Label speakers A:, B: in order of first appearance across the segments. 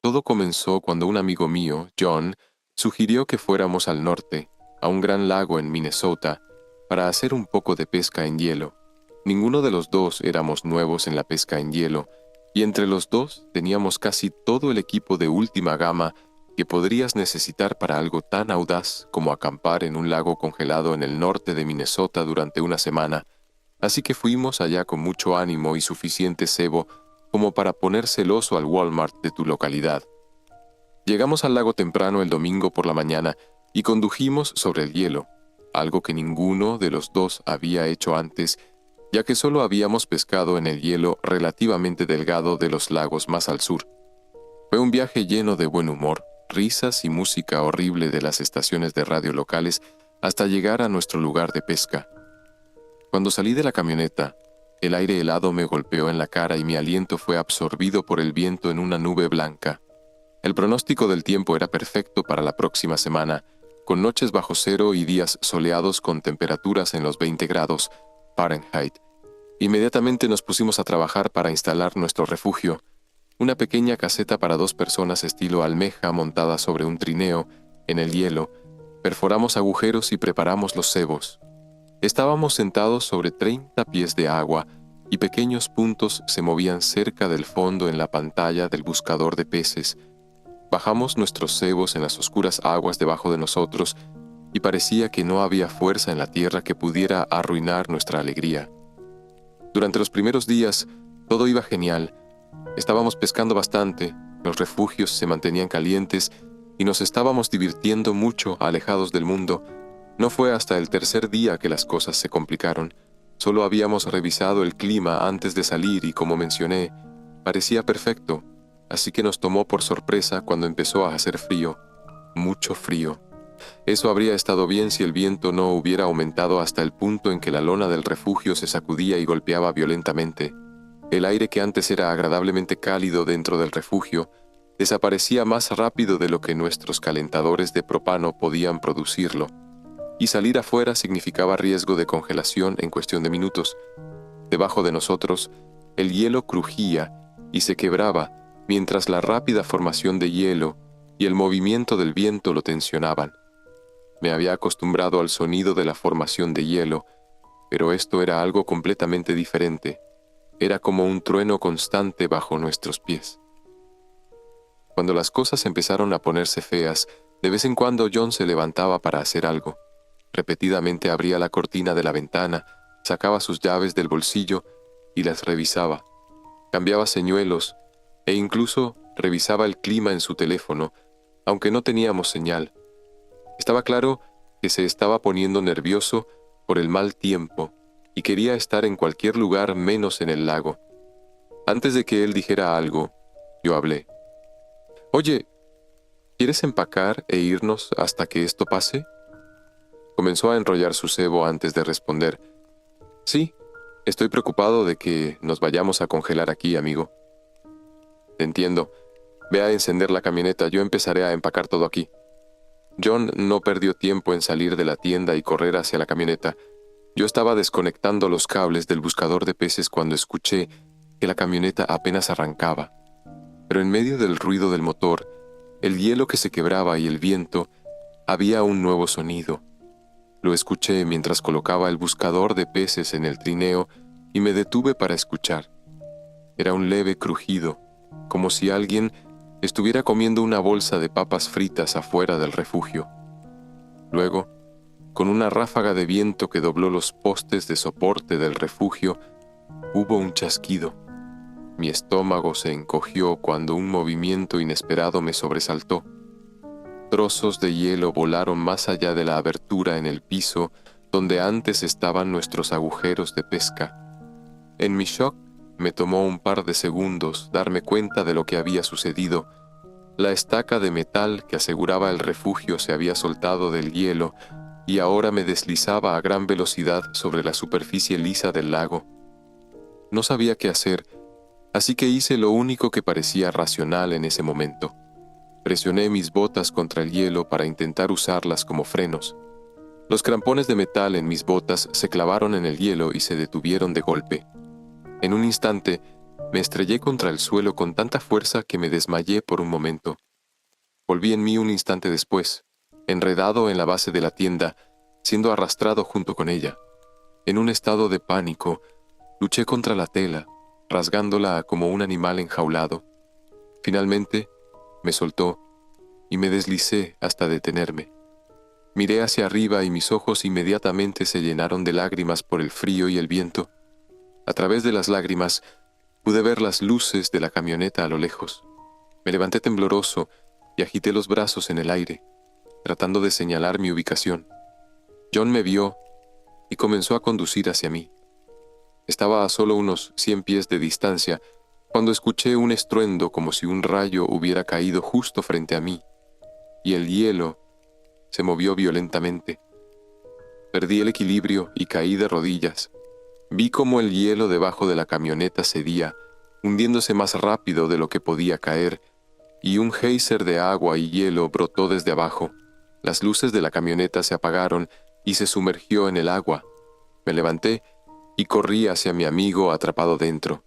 A: Todo comenzó cuando un amigo mío, John, sugirió que fuéramos al norte, a un gran lago en Minnesota, para hacer un poco de pesca en hielo. Ninguno de los dos éramos nuevos en la pesca en hielo, y entre los dos teníamos casi todo el equipo de última gama que podrías necesitar para algo tan audaz como acampar en un lago congelado en el norte de Minnesota durante una semana, así que fuimos allá con mucho ánimo y suficiente cebo como para poner celoso al Walmart de tu localidad. Llegamos al lago temprano el domingo por la mañana y condujimos sobre el hielo, algo que ninguno de los dos había hecho antes, ya que solo habíamos pescado en el hielo relativamente delgado de los lagos más al sur. Fue un viaje lleno de buen humor, risas y música horrible de las estaciones de radio locales hasta llegar a nuestro lugar de pesca. Cuando salí de la camioneta, el aire helado me golpeó en la cara y mi aliento fue absorbido por el viento en una nube blanca. El pronóstico del tiempo era perfecto para la próxima semana, con noches bajo cero y días soleados con temperaturas en los 20 grados Fahrenheit. Inmediatamente nos pusimos a trabajar para instalar nuestro refugio, una pequeña caseta para 2 personas estilo almeja montada sobre un trineo en el hielo. Perforamos agujeros y preparamos los cebos. Estábamos sentados sobre 30 pies de agua y pequeños puntos se movían cerca del fondo en la pantalla del buscador de peces. Bajamos nuestros cebos en las oscuras aguas debajo de nosotros y parecía que no había fuerza en la tierra que pudiera arruinar nuestra alegría. Durante los primeros días, todo iba genial. Estábamos pescando bastante, los refugios se mantenían calientes y nos estábamos divirtiendo mucho alejados del mundo. No fue hasta el tercer día que las cosas se complicaron. Solo habíamos revisado el clima antes de salir y, como mencioné, parecía perfecto, así que nos tomó por sorpresa cuando empezó a hacer frío, mucho frío. Eso habría estado bien si el viento no hubiera aumentado hasta el punto en que la lona del refugio se sacudía y golpeaba violentamente. El aire que antes era agradablemente cálido dentro del refugio desaparecía más rápido de lo que nuestros calentadores de propano podían producirlo, y salir afuera significaba riesgo de congelación en cuestión de minutos. Debajo de nosotros, el hielo crujía y se quebraba mientras la rápida formación de hielo y el movimiento del viento lo tensionaban. Me había acostumbrado al sonido de la formación de hielo, pero esto era algo completamente diferente. Era como un trueno constante bajo nuestros pies. Cuando las cosas empezaron a ponerse feas, de vez en cuando John se levantaba para hacer algo. Repetidamente abría la cortina de la ventana, sacaba sus llaves del bolsillo y las revisaba. Cambiaba señuelos e incluso revisaba el clima en su teléfono, aunque no teníamos señal. Estaba claro que se estaba poniendo nervioso por el mal tiempo y quería estar en cualquier lugar menos en el lago. Antes de que él dijera algo, yo hablé. «Oye, ¿quieres empacar e irnos hasta que esto pase?» Comenzó a enrollar su cebo antes de responder. «Sí, estoy preocupado de que nos vayamos a congelar aquí, amigo». «Te entiendo. Ve a encender la camioneta, yo empezaré a empacar todo aquí». John no perdió tiempo en salir de la tienda y correr hacia la camioneta. Yo estaba desconectando los cables del buscador de peces cuando escuché que la camioneta apenas arrancaba. Pero en medio del ruido del motor, el hielo que se quebraba y el viento, había un nuevo sonido. Lo escuché mientras colocaba el buscador de peces en el trineo y me detuve para escuchar. Era un leve crujido, como si alguien estuviera comiendo una bolsa de papas fritas afuera del refugio. Luego, con una ráfaga de viento que dobló los postes de soporte del refugio, hubo un chasquido. Mi estómago se encogió cuando un movimiento inesperado me sobresaltó. Trozos de hielo volaron más allá de la abertura en el piso donde antes estaban nuestros agujeros de pesca. En mi shock, me tomó un par de segundos darme cuenta de lo que había sucedido. La estaca de metal que aseguraba el refugio se había soltado del hielo y ahora me deslizaba a gran velocidad sobre la superficie lisa del lago. No sabía qué hacer, así que hice lo único que parecía racional en ese momento. Presioné mis botas contra el hielo para intentar usarlas como frenos. Los crampones de metal en mis botas se clavaron en el hielo y se detuvieron de golpe. En un instante, Me estrellé contra el suelo con tanta fuerza que me desmayé por un momento. Volví en mí un instante después, enredado en la base de la tienda, siendo arrastrado junto con ella. En un estado de pánico, luché contra la tela, rasgándola como un animal enjaulado. Finalmente, me soltó y me deslicé hasta detenerme. Miré hacia arriba y mis ojos inmediatamente se llenaron de lágrimas por el frío y el viento. A través de las lágrimas pude ver las luces de la camioneta a lo lejos. Me levanté tembloroso y agité los brazos en el aire, tratando de señalar mi ubicación. John me vio y comenzó a conducir hacia mí. Estaba a solo unos 100 pies de distancia cuando escuché un estruendo como si un rayo hubiera caído justo frente a mí, y el hielo se movió violentamente. Perdí el equilibrio y caí de rodillas. Vi cómo el hielo debajo de la camioneta cedía, hundiéndose más rápido de lo que podía caer, y un geyser de agua y hielo brotó desde abajo. Las luces de la camioneta se apagaron y se sumergió en el agua. Me levanté y corrí hacia mi amigo atrapado dentro.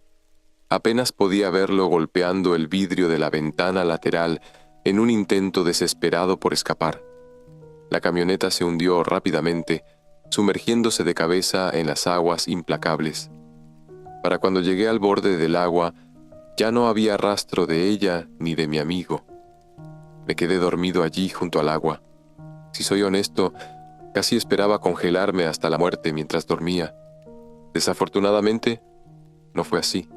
A: Apenas podía verlo golpeando el vidrio de la ventana lateral en un intento desesperado por escapar. La camioneta se hundió rápidamente, sumergiéndose de cabeza en las aguas implacables. Para cuando llegué al borde del agua, ya no había rastro de ella ni de mi amigo. Me quedé dormido allí junto al agua. Si soy honesto, casi esperaba congelarme hasta la muerte mientras dormía. Desafortunadamente, no fue así.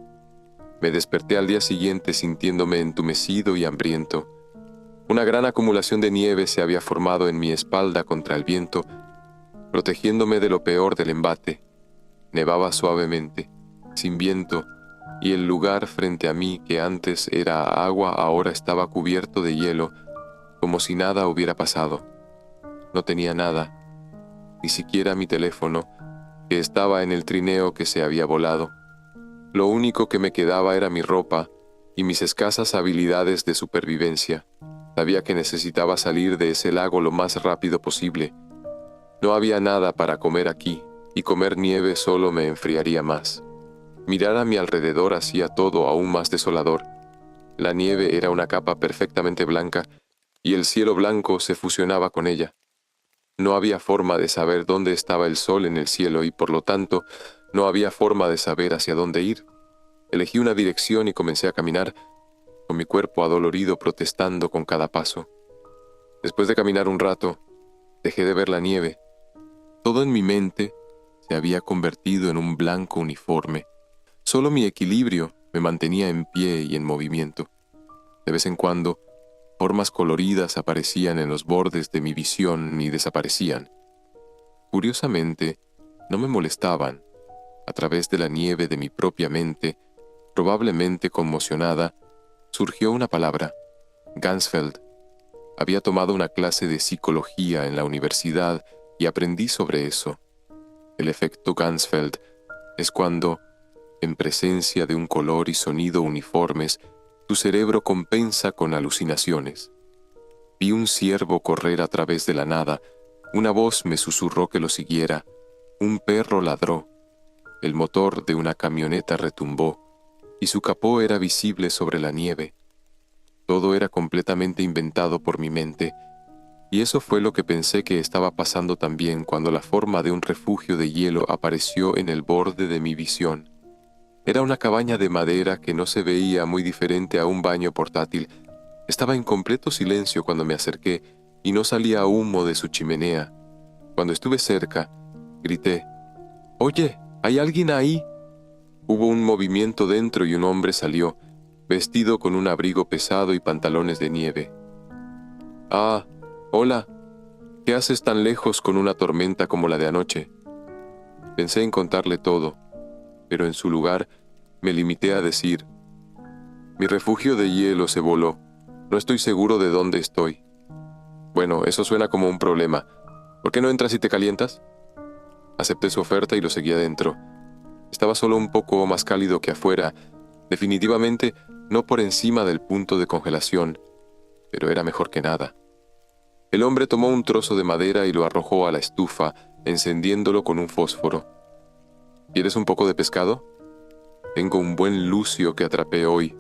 A: Me desperté al día siguiente sintiéndome entumecido y hambriento. Una gran acumulación de nieve se había formado en mi espalda contra el viento, protegiéndome de lo peor del embate. Nevaba suavemente, sin viento, y el lugar frente a mí que antes era agua ahora estaba cubierto de hielo, como si nada hubiera pasado. No tenía nada, ni siquiera mi teléfono, que estaba en el trineo que se había volado. Lo único que me quedaba era mi ropa y mis escasas habilidades de supervivencia. Sabía que necesitaba salir de ese lago lo más rápido posible. No había nada para comer aquí, y comer nieve solo me enfriaría más. Mirar a mi alrededor hacía todo aún más desolador. La nieve era una capa perfectamente blanca, y el cielo blanco se fusionaba con ella. No había forma de saber dónde estaba el sol en el cielo y, por lo tanto, no había forma de saber hacia dónde ir. Elegí una dirección y comencé a caminar, con mi cuerpo adolorido protestando con cada paso. Después de caminar un rato, dejé de ver la nieve. Todo en mi mente se había convertido en un blanco uniforme. Solo mi equilibrio me mantenía en pie y en movimiento. De vez en cuando, formas coloridas aparecían en los bordes de mi visión y desaparecían. Curiosamente, no me molestaban. A través de la nieve de mi propia mente, probablemente conmocionada, surgió una palabra: Ganzfeld. Había tomado una clase de psicología en la universidad y aprendí sobre eso. El efecto Ganzfeld es cuando, en presencia de un color y sonido uniformes, tu cerebro compensa con alucinaciones. Vi un ciervo correr a través de la nada, una voz me susurró que lo siguiera, un perro ladró, el motor de una camioneta retumbó, y su capó era visible sobre la nieve. Todo era completamente inventado por mi mente, y eso fue lo que pensé que estaba pasando también cuando la forma de un refugio de hielo apareció en el borde de mi visión. Era una cabaña de madera que no se veía muy diferente a un baño portátil. Estaba en completo silencio cuando me acerqué y no salía humo de su chimenea. Cuando estuve cerca, grité: «¡Oye! ¿Hay alguien ahí?». Hubo un movimiento dentro y un hombre salió, vestido con un abrigo pesado y pantalones de nieve. «Ah, hola. ¿Qué haces tan lejos con una tormenta como la de anoche?». Pensé en contarle todo, pero en su lugar me limité a decir: «Mi refugio de hielo se voló. No estoy seguro de dónde estoy». «Bueno, eso suena como un problema. ¿Por qué no entras y te calientas?». Acepté su oferta y lo seguí adentro. Estaba solo un poco más cálido que afuera, definitivamente no por encima del punto de congelación, pero era mejor que nada. El hombre tomó un trozo de madera y lo arrojó a la estufa, encendiéndolo con un fósforo. «¿Quieres un poco de pescado?». Tengo un buen lucio que atrapé hoy.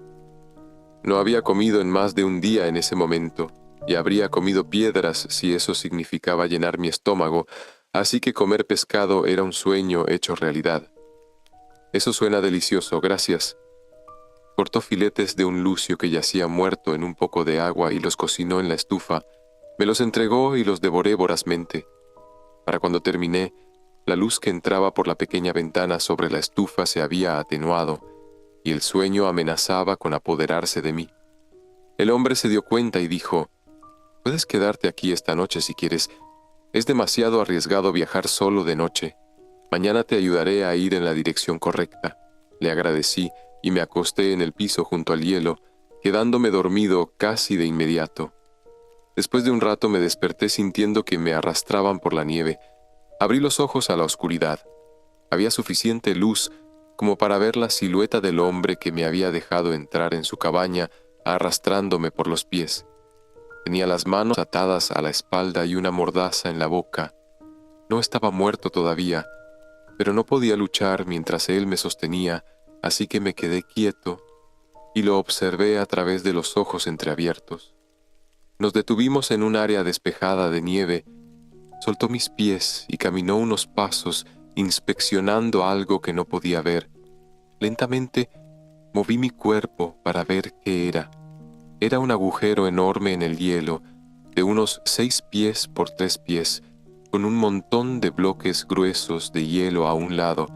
A: No había comido en más de un día en ese momento, y habría comido piedras si eso significaba llenar mi estómago, así que comer pescado era un sueño hecho realidad. Eso suena delicioso, gracias. Cortó filetes de un lucio que yacía muerto en un poco de agua y los cocinó en la estufa. Me los entregó y los devoré vorazmente. Para cuando terminé, la luz que entraba por la pequeña ventana sobre la estufa se había atenuado y el sueño amenazaba con apoderarse de mí. El hombre se dio cuenta y dijo: «Puedes quedarte aquí esta noche si quieres. Es demasiado arriesgado viajar solo de noche. Mañana te ayudaré a ir en la dirección correcta». Le agradecí y me acosté en el piso junto al hielo, quedándome dormido casi de inmediato. Después de un rato me desperté sintiendo que me arrastraban por la nieve. Abrí los ojos a la oscuridad. Había suficiente luz como para ver la silueta del hombre que me había dejado entrar en su cabaña arrastrándome por los pies. Tenía las manos atadas a la espalda y una mordaza en la boca. No estaba muerto todavía, pero no podía luchar mientras él me sostenía, así que me quedé quieto y lo observé a través de los ojos entreabiertos. Nos detuvimos en un área despejada de nieve. Soltó mis pies y caminó unos pasos inspeccionando algo que no podía ver. Lentamente moví mi cuerpo para ver qué era. Era un agujero enorme en el hielo, de unos 6 pies por 3 pies, con un montón de bloques gruesos de hielo a un lado,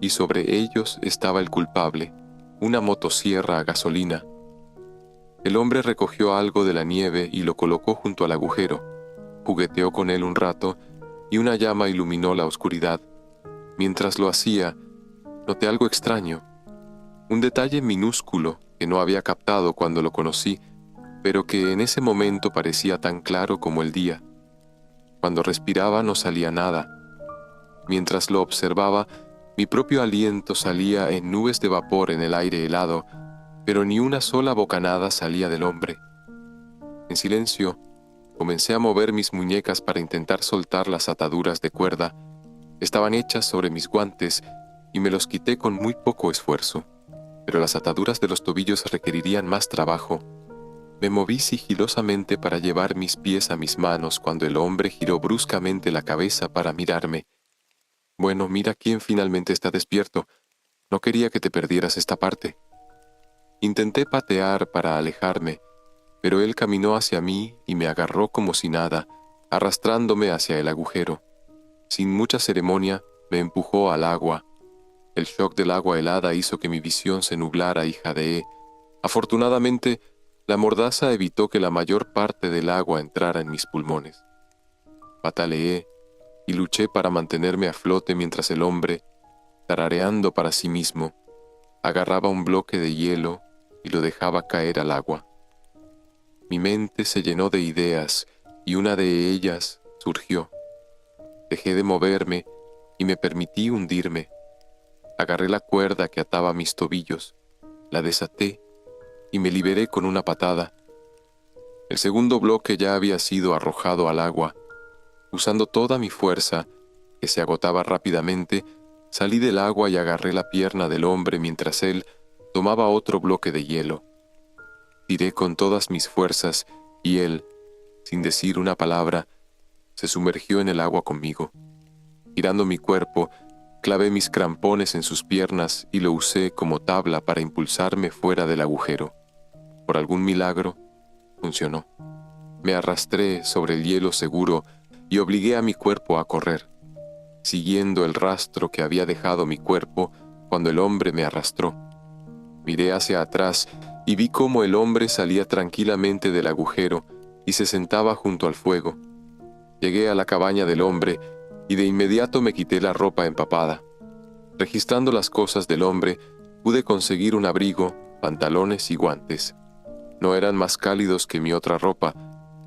A: y sobre ellos estaba el culpable, una motosierra a gasolina. El hombre recogió algo de la nieve y lo colocó junto al agujero. Jugueteó con él un rato y una llama iluminó la oscuridad. Mientras lo hacía, noté algo extraño. Un detalle minúsculo que no había captado cuando lo conocí, pero que en ese momento parecía tan claro como el día. Cuando respiraba no salía nada. Mientras lo observaba, mi propio aliento salía en nubes de vapor en el aire helado, pero ni una sola bocanada salía del hombre. En silencio, comencé a mover mis muñecas para intentar soltar las ataduras de cuerda. Estaban hechas sobre mis guantes y me los quité con muy poco esfuerzo, pero las ataduras de los tobillos requerirían más trabajo. Me moví sigilosamente para llevar mis pies a mis manos cuando el hombre giró bruscamente la cabeza para mirarme. «Bueno, mira quién finalmente está despierto. No quería que te perdieras esta parte». Intenté patear para alejarme, pero él caminó hacia mí y me agarró como si nada, arrastrándome hacia el agujero. Sin mucha ceremonia, me empujó al agua. El shock del agua helada hizo que mi visión se nublara y jadeé. Afortunadamente, la mordaza evitó que la mayor parte del agua entrara en mis pulmones. Pataleé y luché para mantenerme a flote mientras el hombre, tarareando para sí mismo, agarraba un bloque de hielo y lo dejaba caer al agua. Mi mente se llenó de ideas y una de ellas surgió. Dejé de moverme y me permití hundirme. Agarré la cuerda que ataba mis tobillos, la desaté y me liberé con una patada. El segundo bloque ya había sido arrojado al agua. Usando toda mi fuerza, que se agotaba rápidamente, salí del agua y agarré la pierna del hombre mientras él tomaba otro bloque de hielo. Tiré con todas mis fuerzas y él, sin decir una palabra, se sumergió en el agua conmigo. Girando mi cuerpo, clavé mis crampones en sus piernas y lo usé como tabla para impulsarme fuera del agujero. Por algún milagro, funcionó. Me arrastré sobre el hielo seguro y obligué a mi cuerpo a correr, siguiendo el rastro que había dejado mi cuerpo cuando el hombre me arrastró. Miré hacia atrás y vi cómo el hombre salía tranquilamente del agujero y se sentaba junto al fuego. Llegué a la cabaña del hombre y de inmediato me quité la ropa empapada. Registrando las cosas del hombre, pude conseguir un abrigo, pantalones y guantes. No eran más cálidos que mi otra ropa,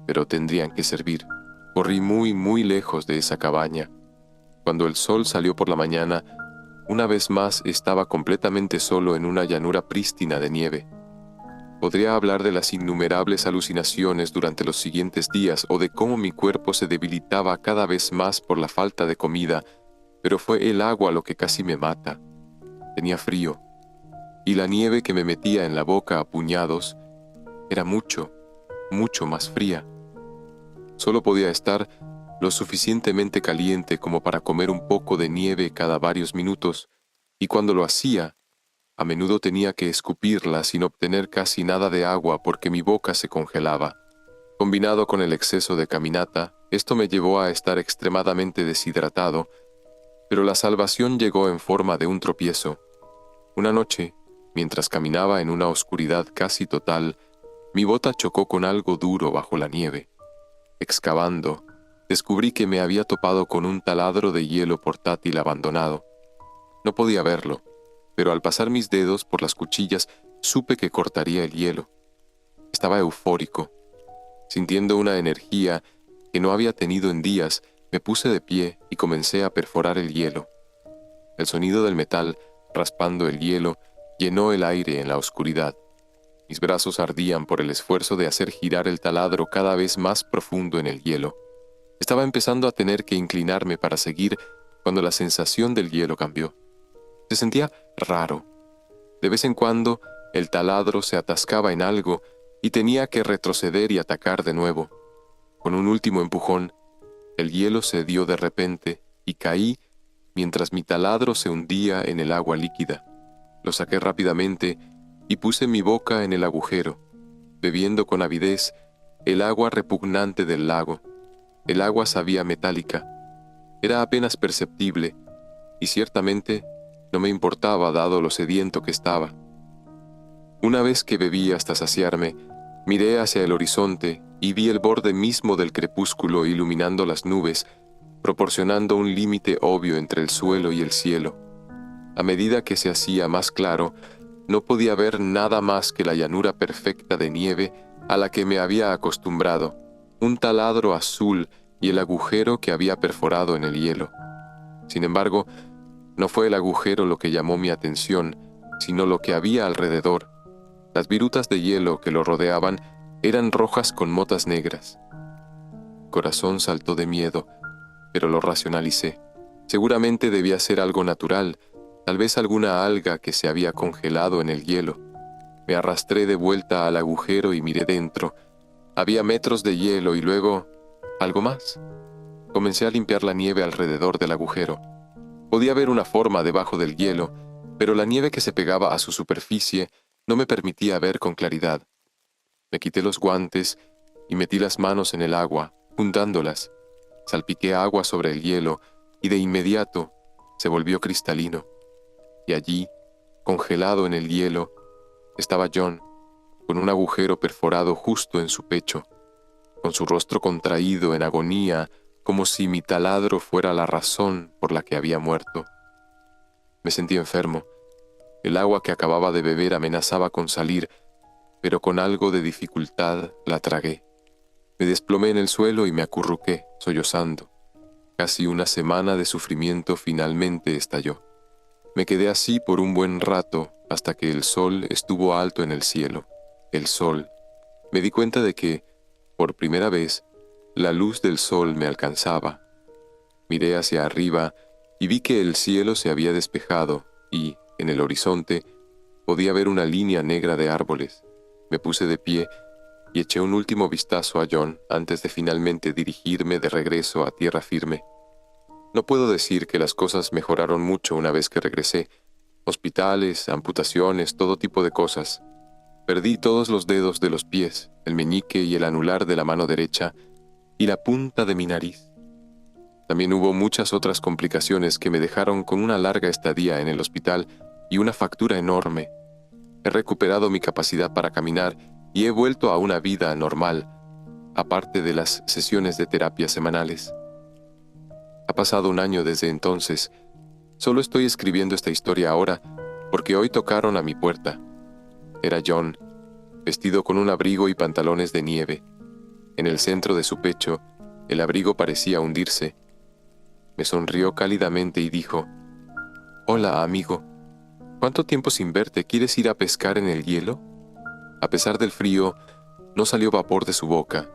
A: pero tendrían que servir. Corrí muy lejos de esa cabaña. Cuando el sol salió por la mañana, una vez más estaba completamente solo en una llanura prístina de nieve. Podría hablar de las innumerables alucinaciones durante los siguientes días o de cómo mi cuerpo se debilitaba cada vez más por la falta de comida, pero fue el agua lo que casi me mata. Tenía frío. y la nieve que me metía en la boca a puñados era mucho, mucho más fría. Solo podía estar lo suficientemente caliente como para comer un poco de nieve cada varios minutos, y cuando lo hacía, a menudo tenía que escupirla sin obtener casi nada de agua porque mi boca se congelaba. Combinado con el exceso de caminata, esto me llevó a estar extremadamente deshidratado, pero la salvación llegó en forma de un tropiezo. Una noche, mientras caminaba en una oscuridad casi total, mi bota chocó con algo duro bajo la nieve. Excavando, descubrí que me había topado con un taladro de hielo portátil abandonado. No podía verlo, pero al pasar mis dedos por las cuchillas supe que cortaría el hielo. Estaba eufórico. Sintiendo una energía que no había tenido en días, me puse de pie y comencé a perforar el hielo. El sonido del metal raspando el hielo llenó el aire en la oscuridad. Mis brazos ardían por el esfuerzo de hacer girar el taladro cada vez más profundo en el hielo. Estaba empezando a tener que inclinarme para seguir cuando la sensación del hielo cambió. Se sentía raro. De vez en cuando, el taladro se atascaba en algo y tenía que retroceder y atacar de nuevo. Con un último empujón, el hielo cedió de repente y caí mientras mi taladro se hundía en el agua líquida. Lo saqué rápidamente y puse mi boca en el agujero, bebiendo con avidez el agua repugnante del lago. El agua sabía metálica. Era apenas perceptible y ciertamente no me importaba dado lo sediento que estaba. Una vez que bebí hasta saciarme, miré hacia el horizonte y vi el borde mismo del crepúsculo iluminando las nubes, proporcionando un límite obvio entre el suelo y el cielo. A medida que se hacía más claro, no podía ver nada más que la llanura perfecta de nieve a la que me había acostumbrado, un taladro azul y el agujero que había perforado en el hielo. Sin embargo, no fue el agujero lo que llamó mi atención, sino lo que había alrededor. Las virutas de hielo que lo rodeaban eran rojas con motas negras. Mi corazón saltó de miedo, pero lo racionalicé. Seguramente debía ser algo natural, tal vez alguna alga que se había congelado en el hielo. Me arrastré de vuelta al agujero y miré dentro. Había metros de hielo y luego algo más. Comencé a limpiar la nieve alrededor del agujero. Podía ver una forma debajo del hielo, pero la nieve que se pegaba a su superficie no me permitía ver con claridad. Me quité los guantes y metí las manos en el agua, juntándolas. Salpiqué agua sobre el hielo y de inmediato se volvió cristalino. Y allí, congelado en el hielo, estaba John, con un agujero perforado justo en su pecho, con su rostro contraído en agonía, como si mi taladro fuera la razón por la que había muerto. Me sentí enfermo. El agua que acababa de beber amenazaba con salir, pero con algo de dificultad la tragué. Me desplomé en el suelo y me acurruqué, sollozando. Casi una semana de sufrimiento finalmente estalló. Me quedé así por un buen rato hasta que el sol estuvo alto en el cielo. El sol. Me di cuenta de que, por primera vez, la luz del sol me alcanzaba. Miré hacia arriba y vi que el cielo se había despejado y, en el horizonte, podía ver una línea negra de árboles. Me puse de pie y eché un último vistazo a John antes de finalmente dirigirme de regreso a tierra firme. No puedo decir que las cosas mejoraron mucho una vez que regresé. Hospitales, amputaciones, todo tipo de cosas. Perdí todos los dedos de los pies, el meñique y el anular de la mano derecha, y la punta de mi nariz. También hubo muchas otras complicaciones que me dejaron con una larga estadía en el hospital y una factura enorme. He recuperado mi capacidad para caminar y he vuelto a una vida normal, aparte de las sesiones de terapia semanales. Ha pasado un año desde entonces. Solo estoy escribiendo esta historia ahora porque hoy tocaron a mi puerta. Era John, vestido con un abrigo y pantalones de nieve. En el centro de su pecho, el abrigo parecía hundirse. Me sonrió cálidamente y dijo: «Hola, amigo. ¿Cuánto tiempo sin verte? ¿Quieres ir a pescar en el hielo?». A pesar del frío, no salió vapor de su boca,